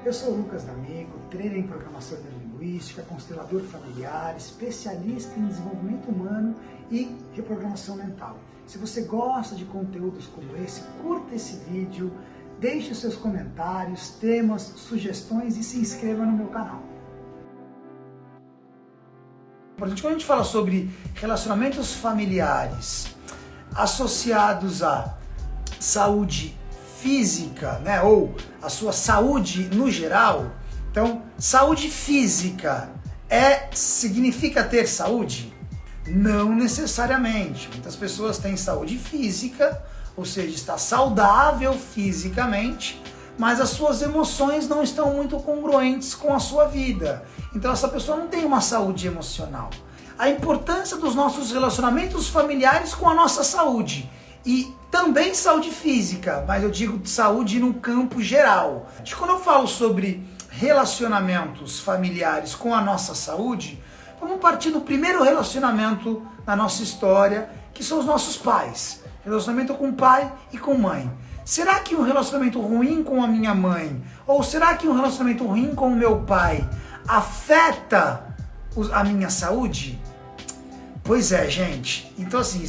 Eu sou o Lucas D'Amico, trainer em programação neurolinguística, constelador familiar, especialista em desenvolvimento humano e reprogramação mental. Se você gosta de conteúdos como esse, curta esse vídeo, deixe os seus comentários, temas, sugestões e se inscreva no meu canal. Quando a gente fala sobre relacionamentos familiares associados à saúde física, né, ou a sua saúde no geral, então, saúde física significa ter saúde? Não necessariamente. Muitas pessoas têm saúde física, ou seja, está saudável fisicamente, mas as suas emoções não estão muito congruentes com a sua vida. Então essa pessoa não tem uma saúde emocional. A importância dos nossos relacionamentos familiares com a nossa saúde e também saúde física, mas eu digo saúde no campo geral. Quando eu falo sobre relacionamentos familiares com a nossa saúde, vamos partir do primeiro relacionamento na nossa história, que são os nossos pais. Relacionamento com pai e com mãe. Será que um relacionamento ruim com a minha mãe, ou será que um relacionamento ruim com o meu pai afeta a minha saúde? Pois é, gente. Então assim,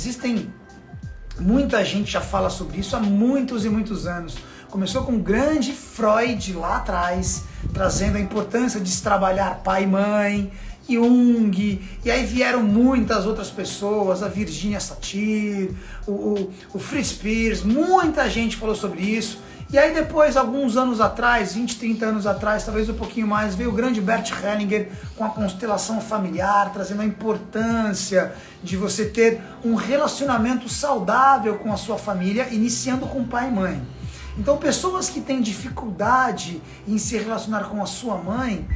muita gente já fala sobre isso há muitos e muitos anos. Começou com o grande Freud lá atrás, trazendo a importância de se trabalhar pai e mãe, Jung, e aí vieram muitas outras pessoas, a Virginia Satir, o Fritz Perls, muita gente falou sobre isso. E aí depois, alguns anos atrás, 20, 30 anos atrás, talvez um pouquinho mais, veio o grande Bert Hellinger com a constelação familiar, trazendo a importância de você ter um relacionamento saudável com a sua família, iniciando com pai e mãe. Então pessoas que têm dificuldade em se relacionar com a sua mãe,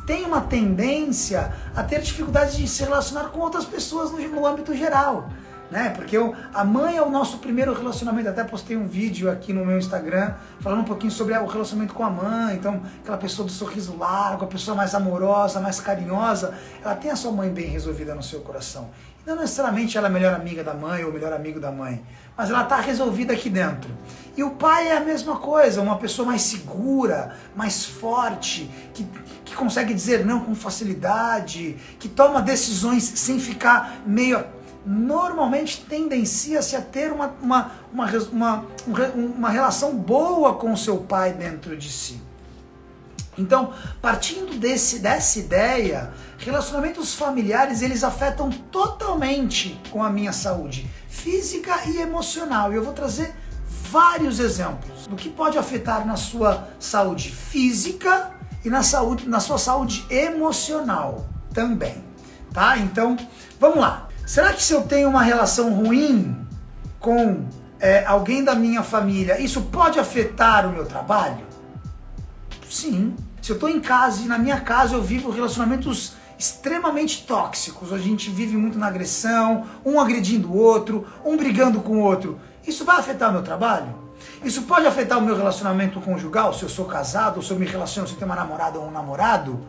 tem uma tendência a ter dificuldade de se relacionar com outras pessoas no âmbito geral, né? Porque a mãe é o nosso primeiro relacionamento. Até postei um vídeo aqui no meu Instagram falando um pouquinho sobre o relacionamento com a mãe. Então, aquela pessoa do sorriso largo, a pessoa mais amorosa, mais carinhosa, ela tem a sua mãe bem resolvida no seu coração. E não necessariamente ela é a melhor amiga da mãe ou o melhor amigo da mãe, mas ela está resolvida aqui dentro. E o pai é a mesma coisa, uma pessoa mais segura, mais forte, que consegue dizer não com facilidade, que toma decisões sem ficar meio... Normalmente tendencia-se a ter uma relação boa com o seu pai dentro de si. Então, partindo dessa ideia, relacionamentos familiares, eles afetam totalmente com a minha saúde física e emocional. E eu vou trazer vários exemplos do que pode afetar na sua saúde física e na sua saúde emocional também, tá? Então, vamos lá. Será que se eu tenho uma relação ruim com alguém da minha família, isso pode afetar o meu trabalho? Sim. Se eu estou em casa e na minha casa eu vivo relacionamentos extremamente tóxicos, a gente vive muito na agressão, um agredindo o outro, um brigando com o outro, isso vai afetar o meu trabalho? Isso pode afetar o meu relacionamento conjugal, se eu sou casado, ou se eu me relaciono, se eu tenho uma namorada ou um namorado?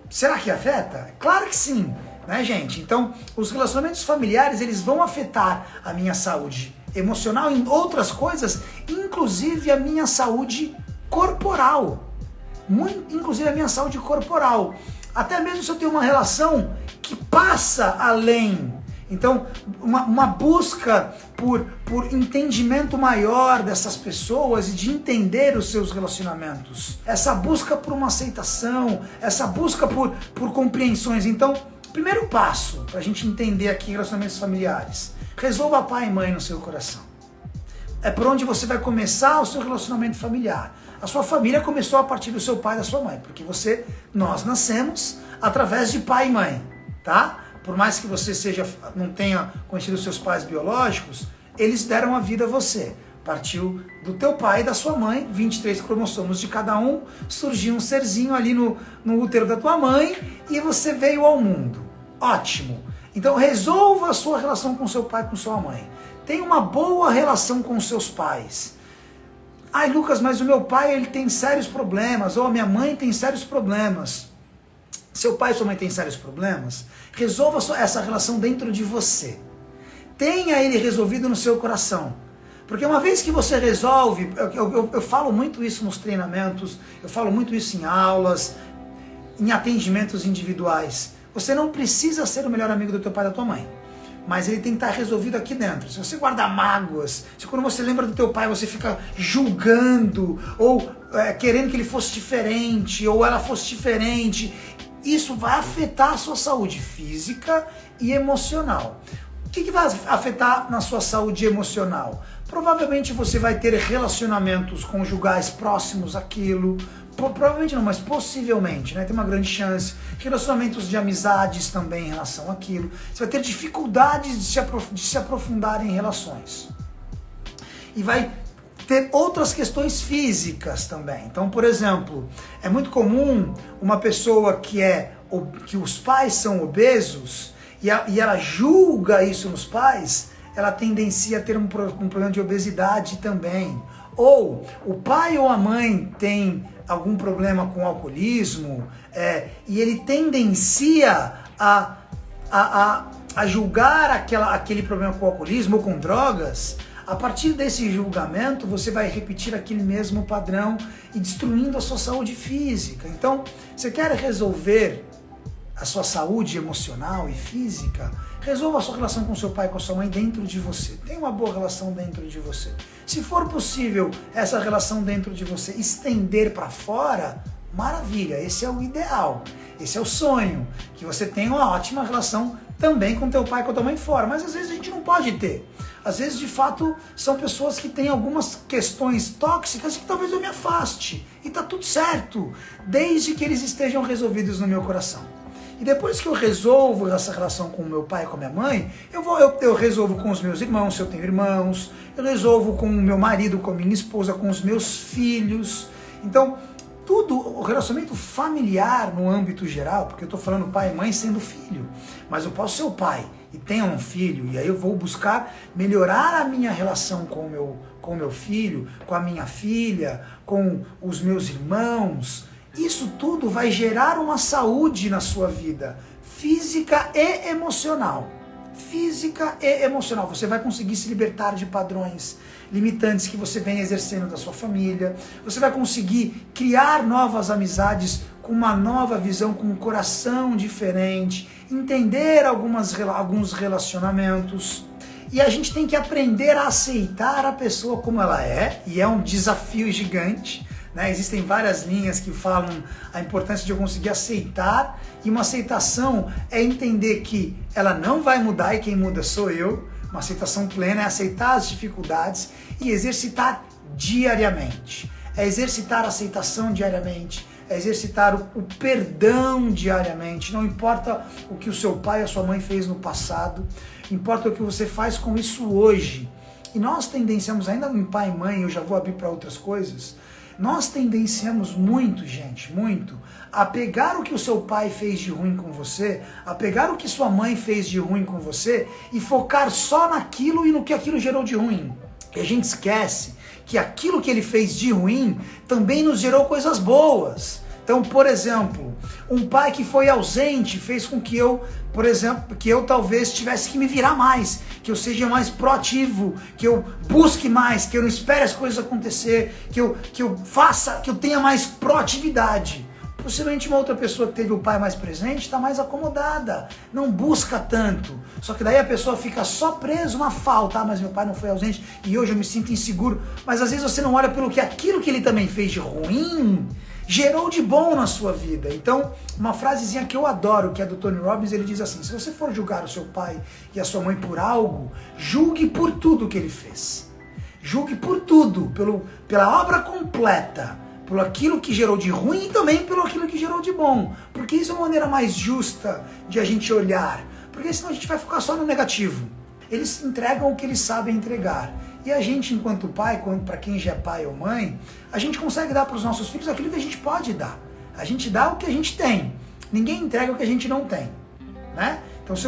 Será que afeta? Claro que sim, né, gente? Então, os relacionamentos familiares, eles vão afetar a minha saúde emocional em outras coisas, inclusive a minha saúde corporal. Inclusive a minha saúde corporal. Até mesmo se eu tenho uma relação que passa além. Então, uma busca por entendimento maior dessas pessoas e de entender os seus relacionamentos. Essa busca por uma aceitação, essa busca por compreensões. Então, primeiro passo para a gente entender aqui relacionamentos familiares. Resolva pai e mãe no seu coração. É por onde você vai começar o seu relacionamento familiar. A sua família começou a partir do seu pai e da sua mãe, porque nós nascemos através de pai e mãe, tá? Por mais que você não tenha conhecido seus pais biológicos, eles deram a vida a você. Partiu do teu pai e da sua mãe, 23 cromossomos de cada um, surgiu um serzinho ali no útero da tua mãe e você veio ao mundo. Ótimo! Então resolva a sua relação com seu pai e com sua mãe. Tenha uma boa relação com seus pais. Ai, Lucas, mas o meu pai ele tem sérios problemas, ou a minha mãe tem sérios problemas. Seu pai e sua mãe têm sérios problemas? Resolva essa relação dentro de você. Tenha ele resolvido no seu coração. Porque uma vez que você resolve, eu falo muito isso nos treinamentos, eu falo muito isso em aulas, em atendimentos individuais. Você não precisa ser o melhor amigo do teu pai e da tua mãe, mas ele tem que estar resolvido aqui dentro. Se você guardar mágoas, se quando você lembra do teu pai você fica julgando, ou querendo que ele fosse diferente, ou ela fosse diferente, isso vai afetar a sua saúde física e emocional. O que vai afetar na sua saúde emocional? Provavelmente você vai ter relacionamentos conjugais próximos àquilo, provavelmente não, mas possivelmente, né? Tem uma grande chance. Relacionamentos de amizades também em relação àquilo. Você vai ter dificuldades de se aprofundar em relações. E vai ter outras questões físicas também. Então, por exemplo, é muito comum uma pessoa que os pais são obesos e ela julga isso nos pais, ela tendencia a ter um problema de obesidade também. Ou o pai ou a mãe tem algum problema com alcoolismo, e ele tendencia a julgar aquele problema com alcoolismo ou com drogas. A partir desse julgamento, você vai repetir aquele mesmo padrão e destruindo a sua saúde física. Então, você quer resolver a sua saúde emocional e física? Resolva a sua relação com seu pai e com a sua mãe dentro de você. Tenha uma boa relação dentro de você. Se for possível essa relação dentro de você estender para fora, maravilha, esse é o ideal, esse é o sonho, que você tenha uma ótima relação também com teu pai e com a tua mãe fora, mas às vezes a gente não pode ter. Às vezes, de fato, são pessoas que têm algumas questões tóxicas que talvez eu me afaste, e tá tudo certo, desde que eles estejam resolvidos no meu coração. E depois que eu resolvo essa relação com o meu pai e com a minha mãe, eu resolvo com os meus irmãos, se eu tenho irmãos, eu resolvo com o meu marido, com a minha esposa, com os meus filhos. Então, tudo, o relacionamento familiar no âmbito geral, porque eu estou falando pai e mãe sendo filho, mas eu posso ser o pai e tenho um filho, e aí eu vou buscar melhorar a minha relação com o meu filho, com a minha filha, com os meus irmãos. Isso tudo vai gerar uma saúde na sua vida, física e emocional. Física e emocional. Você vai conseguir se libertar de padrões limitantes que você vem exercendo da sua família. Você vai conseguir criar novas amizades com uma nova visão, com um coração diferente, entender alguns relacionamentos. E a gente tem que aprender a aceitar a pessoa como ela é, e é um desafio gigante. Existem várias linhas que falam a importância de eu conseguir aceitar, e uma aceitação é entender que ela não vai mudar e quem muda sou eu. Uma aceitação plena é aceitar as dificuldades e exercitar diariamente. É exercitar a aceitação diariamente, é exercitar o perdão diariamente. Não importa o que o seu pai ou a sua mãe fez no passado, importa o que você faz com isso hoje. E nós tendenciamos, ainda em pai e mãe, eu já vou abrir para outras coisas, nós tendenciamos muito, gente, muito, a pegar o que o seu pai fez de ruim com você, a pegar o que sua mãe fez de ruim com você e focar só naquilo e no que aquilo gerou de ruim. E a gente esquece que aquilo que ele fez de ruim também nos gerou coisas boas. Então, por exemplo, um pai que foi ausente fez com que eu, por exemplo, que eu talvez tivesse que me virar mais, que eu seja mais proativo, que eu busque mais, que eu não espere as coisas acontecer, que eu faça, que eu tenha mais proatividade. Possivelmente uma outra pessoa que teve o pai mais presente está mais acomodada, não busca tanto. Só que daí a pessoa fica só preso na falta. Mas meu pai não foi ausente e hoje eu me sinto inseguro. Mas às vezes você não olha pelo que aquilo que ele também fez de ruim gerou de bom na sua vida. Então, uma frasezinha que eu adoro, que é do Tony Robbins, ele diz assim: se você for julgar o seu pai e a sua mãe por algo, julgue por tudo que ele fez. Julgue por tudo, pela obra completa, por aquilo que gerou de ruim e também pelo aquilo que gerou de bom. Porque isso é uma maneira mais justa de a gente olhar. Porque senão a gente vai focar só no negativo. Eles entregam o que eles sabem entregar. E a gente, enquanto pai, para quem já é pai ou mãe, a gente consegue dar para os nossos filhos aquilo que a gente pode dar. A gente dá o que a gente tem. Ninguém entrega o que a gente não tem, né? Então, se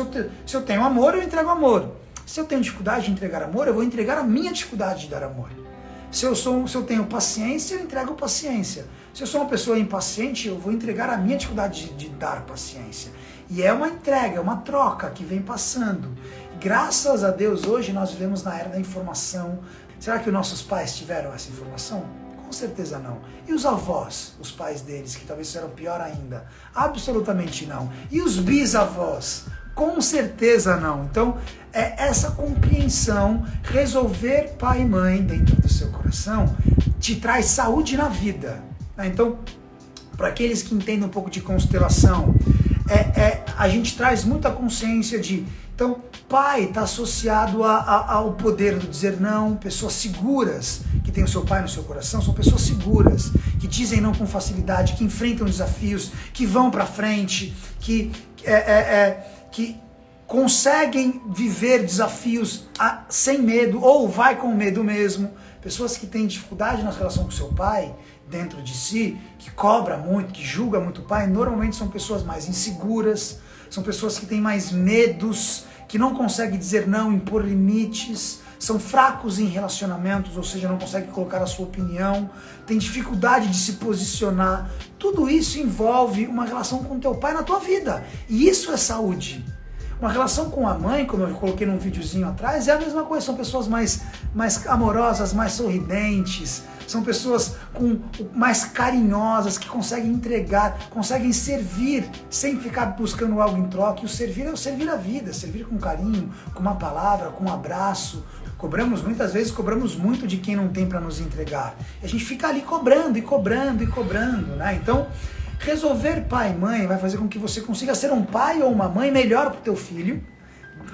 eu tenho amor, eu entrego amor. Se eu tenho dificuldade de entregar amor, eu vou entregar a minha dificuldade de dar amor. Se eu tenho paciência, eu entrego paciência. Se eu sou uma pessoa impaciente, eu vou entregar a minha dificuldade de dar paciência. E é uma entrega, é uma troca que vem passando. Graças a Deus, hoje nós vivemos na era da informação, Será que os nossos pais tiveram essa informação? Com certeza não. E os avós, os pais deles, que talvez eram pior ainda? Absolutamente não. E os bisavós? Com certeza não. Então, é essa compreensão, resolver pai e mãe dentro do seu coração, te traz saúde na vida. Então, para aqueles que entendem um pouco de constelação, a gente traz muita consciência de... Então, pai está associado ao poder do dizer não, pessoas seguras, que tem o seu pai no seu coração, são pessoas seguras, que dizem não com facilidade, que enfrentam desafios, que vão para frente, que conseguem viver desafios sem medo, ou vai com medo mesmo. Pessoas que têm dificuldade na relação com o seu pai, dentro de si, que cobra muito, que julga muito o pai, normalmente são pessoas mais inseguras, são pessoas que têm mais medos, que não conseguem dizer não, impor limites, são fracos em relacionamentos, ou seja, não conseguem colocar a sua opinião, têm dificuldade de se posicionar. Tudo isso envolve uma relação com o teu pai na tua vida. E isso é saúde. Uma relação com a mãe, como eu coloquei num videozinho atrás, é a mesma coisa. São pessoas mais amorosas, mais sorridentes, são pessoas mais carinhosas, que conseguem entregar, conseguem servir, sem ficar buscando algo em troca. E o servir é o servir a vida, servir com carinho, com uma palavra, com um abraço. Muitas vezes cobramos muito de quem não tem para nos entregar. E a gente fica ali cobrando e cobrando e cobrando, né? Então, resolver pai e mãe vai fazer com que você consiga ser um pai ou uma mãe melhor para o teu filho,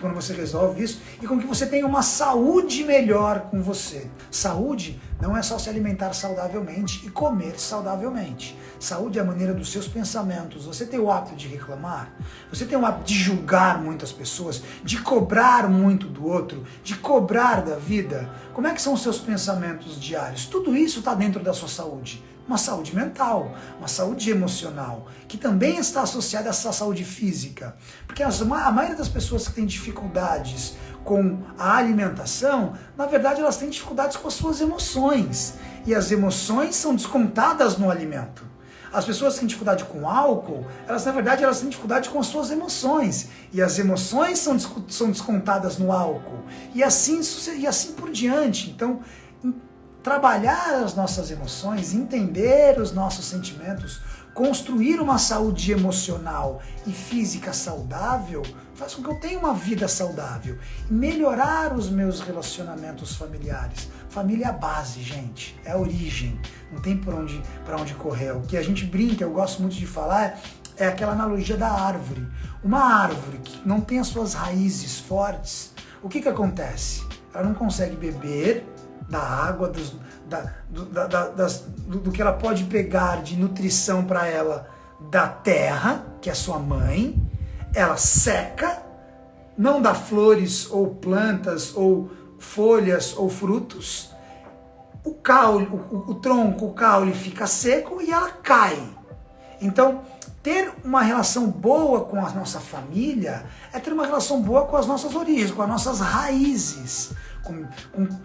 quando você resolve isso, e com que você tenha uma saúde melhor com você. Saúde não é só se alimentar saudavelmente e comer saudavelmente. Saúde é a maneira dos seus pensamentos. Você tem o hábito de reclamar? Você tem o hábito de julgar muitas pessoas? De cobrar muito do outro? De cobrar da vida? Como é que são os seus pensamentos diários? Tudo isso está dentro da sua saúde. Uma saúde mental, uma saúde emocional, que também está associada a essa saúde física. Porque a maioria das pessoas que têm dificuldades com a alimentação, na verdade elas têm dificuldades com as suas emoções. E as emoções são descontadas no alimento. As pessoas que têm dificuldade com álcool, na verdade elas têm dificuldade com as suas emoções. E as emoções são descontadas no álcool. E assim por diante. Então, trabalhar as nossas emoções, entender os nossos sentimentos, construir uma saúde emocional e física saudável, faz com que eu tenha uma vida saudável. E melhorar os meus relacionamentos familiares. Família é a base, gente, é a origem, não tem para onde correr. O que a gente brinca, eu gosto muito de falar, é aquela analogia da árvore. Uma árvore que não tem as suas raízes fortes, o que acontece? Ela não consegue beber da água, do que ela pode pegar de nutrição para ela da terra, que é sua mãe. Ela seca, não dá flores ou plantas ou folhas ou frutos. O caule, o tronco, o caule fica seco e ela cai. Então, ter uma relação boa com a nossa família é ter uma relação boa com as nossas origens, com as nossas raízes.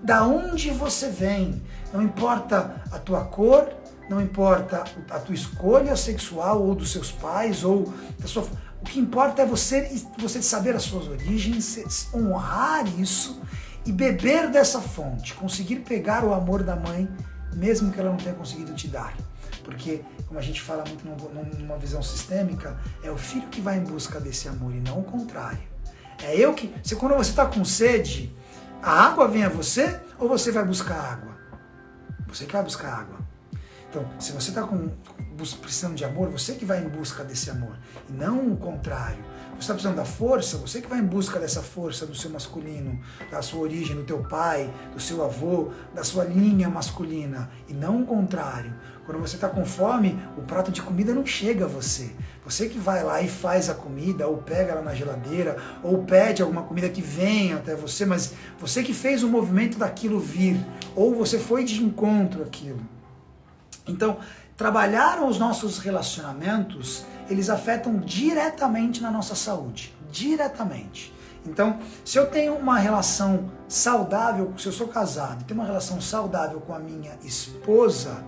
Da onde você vem, não importa a tua cor, não importa a tua escolha sexual ou dos seus pais, ou o que importa é você saber as suas origens, honrar isso e beber dessa fonte, conseguir pegar o amor da mãe, mesmo que ela não tenha conseguido te dar. Porque, como a gente fala muito numa visão sistêmica, é o filho que vai em busca desse amor e não o contrário. Quando você está com sede, a água vem a você ou você vai buscar água? Você que vai buscar água. Então, se você está precisando de amor, você que vai em busca desse amor, e não o contrário. Você está precisando da força, você que vai em busca dessa força do seu masculino, da sua origem, do teu pai, do seu avô, da sua linha masculina, e não o contrário. Quando você está com fome, o prato de comida não chega a você. Você que vai lá e faz a comida, ou pega ela na geladeira, ou pede alguma comida que venha até você, mas você que fez o movimento daquilo vir, ou você foi de encontro àquilo. Então, trabalhar os nossos relacionamentos, eles afetam diretamente na nossa saúde. Diretamente. Então, se eu tenho uma relação saudável, se eu sou casado, tenho uma relação saudável com a minha esposa,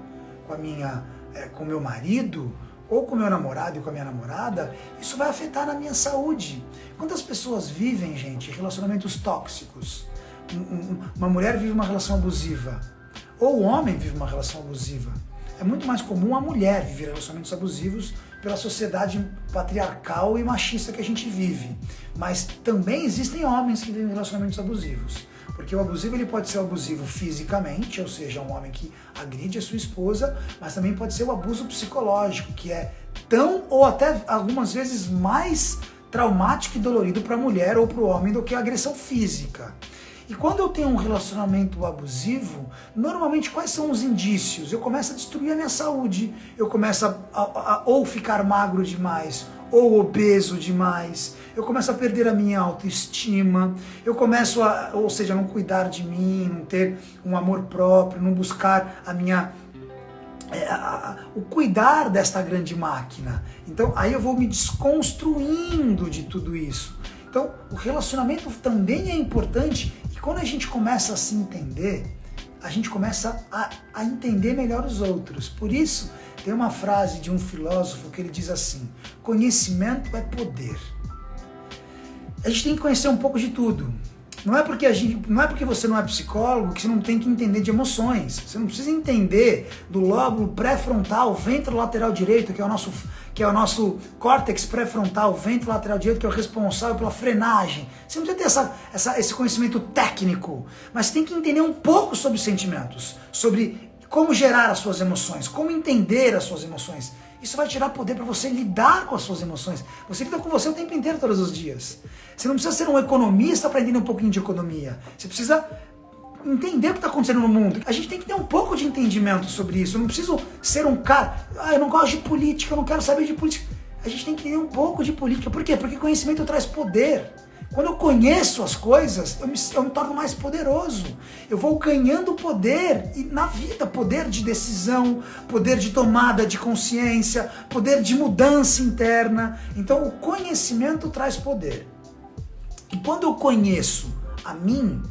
com o meu marido, ou com o meu namorado e com a minha namorada, isso vai afetar na minha saúde. Quantas pessoas vivem, gente, relacionamentos tóxicos? uma mulher vive uma relação abusiva, ou o homem vive uma relação abusiva. É muito mais comum a mulher viver relacionamentos abusivos pela sociedade patriarcal e machista que a gente vive. Mas também existem homens que vivem relacionamentos abusivos. Porque o abusivo ele pode ser abusivo fisicamente, ou seja, um homem que agride a sua esposa, mas também pode ser o abuso psicológico, que é tão ou até algumas vezes mais traumático e dolorido para a mulher ou para o homem do que a agressão física. E quando eu tenho um relacionamento abusivo, normalmente quais são os indícios? Eu começo a destruir a minha saúde, eu começo a ou ficar magro demais, ou obeso demais, eu começo a perder a minha autoestima, eu começo ou seja, não cuidar de mim, não ter um amor próprio, não buscar o cuidar desta grande máquina. Então aí eu vou me desconstruindo de tudo isso. Então o relacionamento também é importante e quando a gente começa a se entender, a gente começa a entender melhor os outros. Por isso tem uma frase de um filósofo que ele diz assim: conhecimento é poder. A gente tem que conhecer um pouco de tudo. Não é porque você não é psicólogo que você não tem que entender de emoções. Você não precisa entender do lóbulo pré-frontal, ventrolateral direito, que é o nosso córtex pré-frontal, ventrolateral direito, que é o responsável pela frenagem. Você não precisa ter esse conhecimento técnico, mas você tem que entender um pouco sobre sentimentos, sobre como gerar as suas emoções, como entender as suas emoções. Isso vai tirar poder para você lidar com as suas emoções. Você lida com você o tempo inteiro, todos os dias. Você não precisa ser um economista para entender um pouquinho de economia. Você precisa entender o que está acontecendo no mundo. A gente tem que ter um pouco de entendimento sobre isso. Eu não preciso ser um cara, eu não gosto de política, eu não quero saber de política. A gente tem que entender um pouco de política. Por quê? Porque conhecimento traz poder. Quando eu conheço as coisas, eu me torno mais poderoso. Eu vou ganhando poder e na vida, poder de decisão, poder de tomada de consciência, poder de mudança interna. Então o conhecimento traz poder. E quando eu conheço a mim,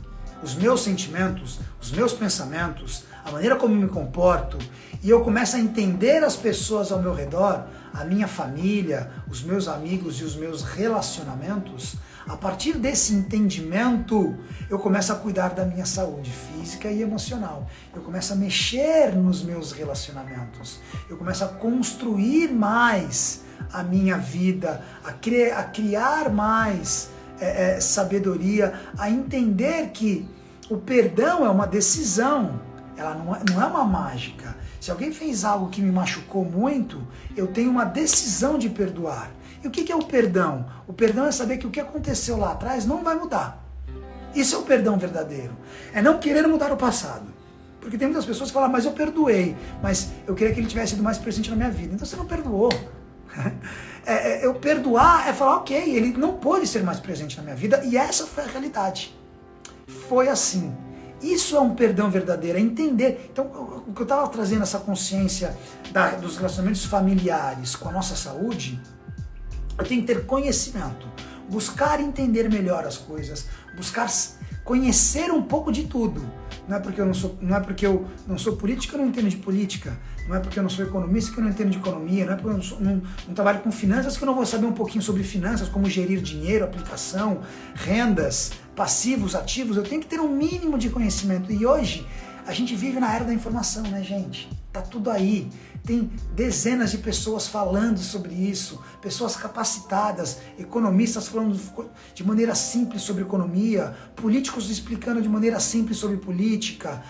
os meus sentimentos, os meus pensamentos, a maneira como eu me comporto, e eu começo a entender as pessoas ao meu redor, a minha família, os meus amigos e os meus relacionamentos, a partir desse entendimento, eu começo a cuidar da minha saúde física e emocional. Eu começo a mexer nos meus relacionamentos. Eu começo a construir mais a minha vida, a criar mais sabedoria, a entender que o perdão é uma decisão, ela não é uma mágica. Se alguém fez algo que me machucou muito, eu tenho uma decisão de perdoar. E o que é o perdão? O perdão é saber que o que aconteceu lá atrás não vai mudar. Isso é o perdão verdadeiro. É não querer mudar o passado. Porque tem muitas pessoas que falam, mas eu perdoei, mas eu queria que ele tivesse sido mais presente na minha vida. Então você não perdoou. Eu perdoar é falar, ok, ele não pôde ser mais presente na minha vida e essa foi a realidade. Foi assim. Isso é um perdão verdadeiro, é entender. Então, o que eu estava trazendo, essa consciência dos relacionamentos familiares com a nossa saúde, eu tenho que ter conhecimento, buscar entender melhor as coisas, buscar conhecer um pouco de tudo. Não é porque eu não sou político que eu não entendo de política, não é porque eu não sou economista que eu não entendo de economia, não é porque eu não trabalho com finanças que eu não vou saber um pouquinho sobre finanças, como gerir dinheiro, aplicação, rendas, passivos, ativos. Eu tenho que ter um mínimo de conhecimento. E hoje a gente vive na era da informação, né, gente? Tá tudo aí. Tem dezenas de pessoas falando sobre isso, pessoas capacitadas, economistas falando de maneira simples sobre economia, políticos explicando de maneira simples sobre política,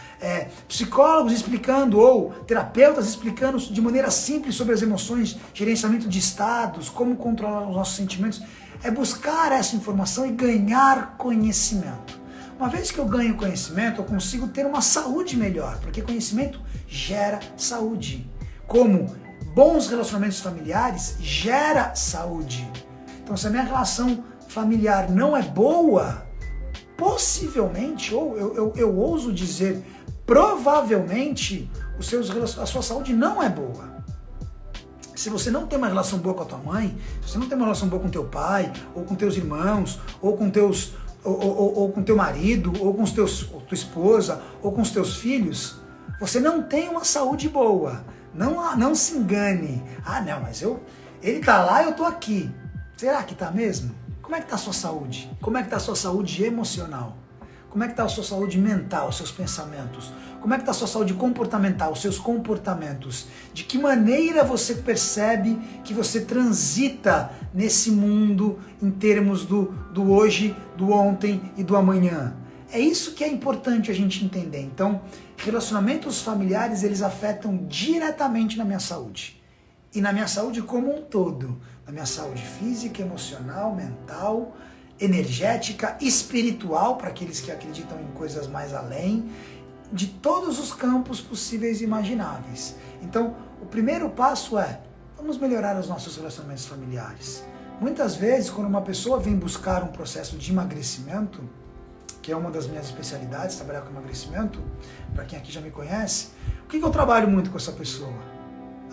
psicólogos explicando ou terapeutas explicando de maneira simples sobre as emoções, gerenciamento de estados, como controlar os nossos sentimentos. É buscar essa informação e ganhar conhecimento. Uma vez que eu ganho conhecimento, eu consigo ter uma saúde melhor, porque conhecimento gera saúde. Como bons relacionamentos familiares gera saúde. Então, se a minha relação familiar não é boa, possivelmente, ou eu ouso dizer, provavelmente, a sua saúde não é boa. Se você não tem uma relação boa com a tua mãe, se você não tem uma relação boa com teu pai, ou com teus irmãos, ou com teu marido, ou com tua esposa, ou com os teus filhos, você não tem uma saúde boa. Não se engane. Não, mas ele tá lá e eu tô aqui. Será que tá mesmo? Como é que tá a sua saúde? Como é que tá a sua saúde emocional? Como é que está a sua saúde mental, os seus pensamentos? Como é que está a sua saúde comportamental, os seus comportamentos? De que maneira você percebe que você transita nesse mundo em termos do hoje, do ontem e do amanhã? É isso que é importante a gente entender. Então, relacionamentos familiares, eles afetam diretamente na minha saúde. E na minha saúde como um todo. Na minha saúde física, emocional, mental, energética, espiritual, para aqueles que acreditam em coisas mais além, de todos os campos possíveis e imagináveis. Então, o primeiro passo é, vamos melhorar os nossos relacionamentos familiares. Muitas vezes, quando uma pessoa vem buscar um processo de emagrecimento, que é uma das minhas especialidades, trabalhar com emagrecimento, para quem aqui já me conhece, o que eu trabalho muito com essa pessoa?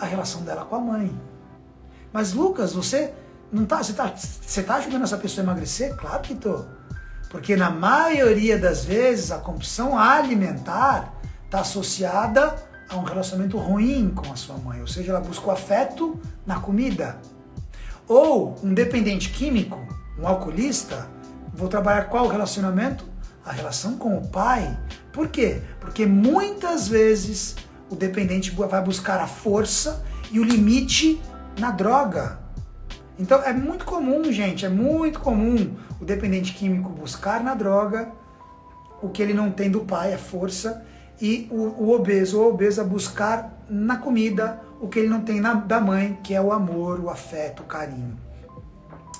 A relação dela com a mãe. Mas Lucas, você tá ajudando essa pessoa a emagrecer? Claro que tô. Porque na maioria das vezes a compulsão alimentar está associada a um relacionamento ruim com a sua mãe. Ou seja, ela busca o afeto na comida. Ou um dependente químico, um alcoolista, vou trabalhar qual relacionamento? A relação com o pai. Por quê? Porque muitas vezes o dependente vai buscar a força e o limite na droga. Então é muito comum, gente, é muito comum o dependente químico buscar na droga o que ele não tem do pai, a força, e o obeso ou a obesa buscar na comida o que ele não tem da mãe, que é o amor, o afeto, o carinho.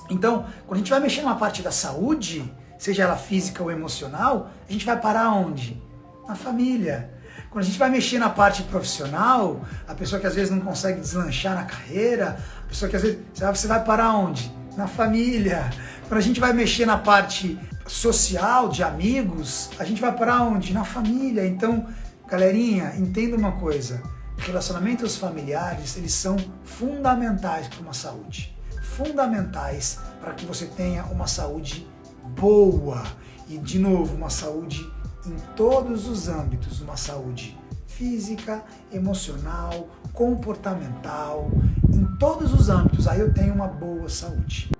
Então, quando a gente vai mexer numa parte da saúde, seja ela física ou emocional, a gente vai parar onde? Na família. Quando a gente vai mexer na parte profissional, a pessoa que às vezes não consegue deslanchar na carreira, a pessoa que às vezes... Você vai parar onde? Na família. Quando a gente vai mexer na parte social, de amigos, a gente vai parar onde? Na família. Então, galerinha, entenda uma coisa. Relacionamentos familiares, eles são fundamentais para uma saúde. Fundamentais para que você tenha uma saúde boa. E, de novo, uma saúde em todos os âmbitos, uma saúde física, emocional, comportamental, em todos os âmbitos, aí eu tenho uma boa saúde.